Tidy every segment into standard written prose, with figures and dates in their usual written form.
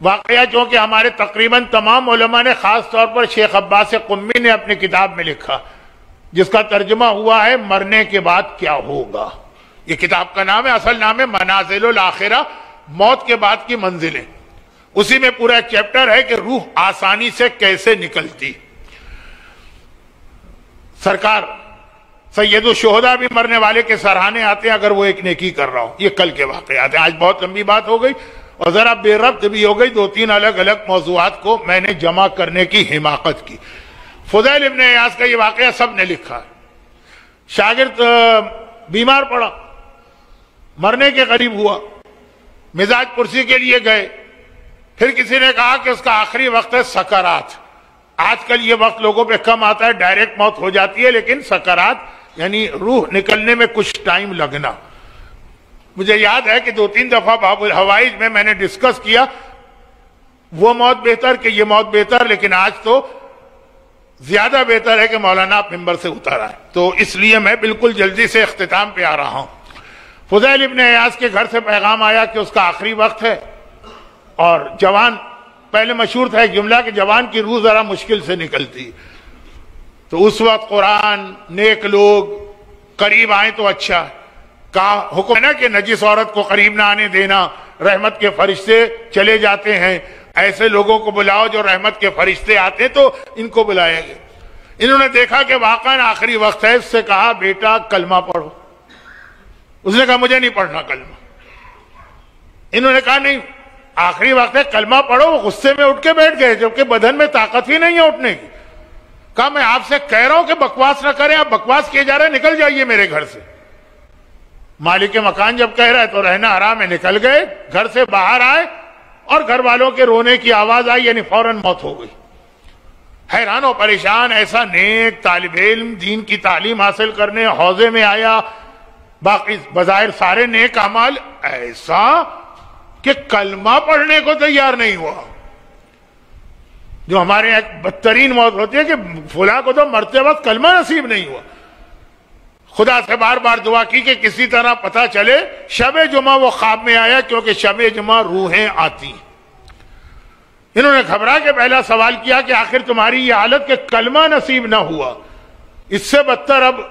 واقعہ چونکہ ہمارے تقریباً تمام علماء نے، خاص طور پر شیخ عباس قمی نے اپنی کتاب میں لکھا، جس کا ترجمہ ہوا ہے مرنے کے بعد کیا ہوگا. یہ کتاب کا نام ہے، اصل نام ہے منازل الاخرہ، موت کے بعد کی منزلیں. اسی میں پورا ایک چیپٹر ہے کہ روح آسانی سے کیسے نکلتی. سرکار سید الشہداء بھی مرنے والے کے سراہنے آتے ہیں اگر وہ ایک نیکی کر رہا ہو. یہ کل کے واقعات ہیں. آج بہت لمبی بات ہو گئی اور ذرا بے ربط بھی ہو گئی. 2-3 الگ الگ موضوعات کو میں نے جمع کرنے کی حماقت کی. فضیل ابن عیاض کا یہ واقعہ سب نے لکھا ہے. شاگرد بیمار پڑا، مرنے کے قریب ہوا، مزاج پرسی کے لیے گئے. پھر کسی نے کہا کہ اس کا آخری وقت ہے سکرات. آج کل یہ وقت لوگوں پہ کم آتا ہے، ڈائریکٹ موت ہو جاتی ہے، لیکن سکرات یعنی روح نکلنے میں کچھ ٹائم لگنا. مجھے یاد ہے کہ 2-3 دفعہ باب الحوائج میں نے ڈسکس کیا وہ موت بہتر کہ یہ موت بہتر، لیکن آج تو زیادہ بہتر ہے کہ مولانا آپ ممبر سے اتر آئے. تو اس لیے میں بالکل جلدی سے اختتام پہ آ رہا ہوں. فضیل ابن عیاض کے گھر سے پیغام آیا کہ اس کا آخری وقت ہے، اور جوان، پہلے مشہور تھا ایک جملہ کہ جوان کی روح ذرا مشکل سے نکلتی. تو اس وقت قرآن، نیک لوگ قریب آئیں تو اچھا. کہا حکم ہے نا کہ نجس عورت کو قریب نہ آنے دینا، رحمت کے فرشتے چلے جاتے ہیں، ایسے لوگوں کو بلاؤ جو رحمت کے فرشتے آتے ہیں، تو ان کو بلایا گیا. انہوں نے دیکھا کہ واقعاً آخری وقت ہے. اس سے کہا بیٹا کلمہ پڑھو. اس نے کہا مجھے نہیں پڑھنا کلمہ. انہوں نے کہا نہیں آخری وقت ہے کلمہ پڑھو. وہ غصے میں اٹھ کے بیٹھ گئے جبکہ بدن میں طاقت ہی نہیں ہے اٹھنے کی. کہا میں آپ سے کہہ رہا ہوں کہ بکواس نہ کریں، آپ بکواس کیے جا رہے ہیں، نکل جائیے میرے گھر سے. مالک مکان جب کہہ رہا ہے تو رہنا حرام ہے. نکل گئے، گھر سے باہر آئے اور گھر والوں کے رونے کی آواز آئی، یعنی فوراً موت ہو گئی. حیران و پریشان، ایسا نیک طالب علم دین کی تعلیم حاصل کرنے حوضے میں آیا، باقی بظاہر سارے نیک اعمال، ایسا کہ کلمہ پڑھنے کو تیار نہیں ہوا. جو ہمارے ایک بدترین موت ہوتی ہے کہ فلاں کو تو مرتے وقت کلمہ نصیب نہیں ہوا. خدا سے بار بار دعا کی کہ کسی طرح پتہ چلے. شب جمعہ وہ خواب میں آیا، کیونکہ شب جمعہ روحیں آتی. انہوں نے گھبرا کے پہلا سوال کیا کہ آخر تمہاری یہ حالت کہ کلمہ نصیب نہ ہوا، اس سے بدتر اب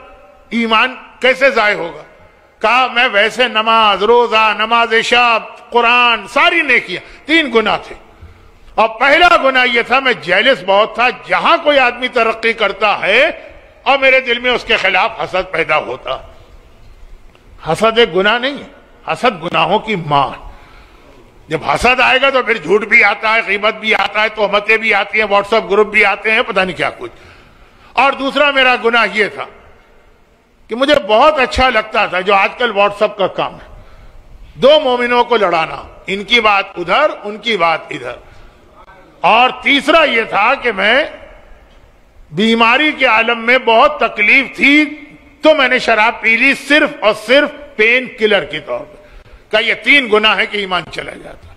ایمان کیسے ضائع ہوگا؟ کہا میں ویسے نماز، روزہ، نماز شب، قرآن، ساری نیکیاں، 3 گناہ تھے. اور پہلا گناہ یہ تھا میں جیلس بہت تھا. جہاں کوئی آدمی ترقی کرتا ہے اور میرے دل میں اس کے خلاف حسد پیدا ہوتا. حسد ایک گناہ نہیں ہے، حسد گناہوں کی ماں. جب حسد آئے گا تو پھر جھوٹ بھی آتا ہے، غیبت بھی آتا ہے، تہمتیں بھی آتی ہیں، واٹس ایپ گروپ بھی آتے ہیں، پتہ نہیں کیا کچھ. اور دوسرا میرا گناہ یہ تھا کہ مجھے بہت اچھا لگتا تھا جو آج کل واٹس ایپ کا کام ہے، 2 مومنوں کو لڑانا، ان کی بات ادھر ان کی بات ادھر. اور تیسرا یہ تھا کہ میں بیماری کے عالم میں بہت تکلیف تھی تو میں نے شراب پی لی، صرف اور صرف پین کلر کے طور پہ. کہ یہ 3 گناہ ہے کہ ایمان چلا جاتا.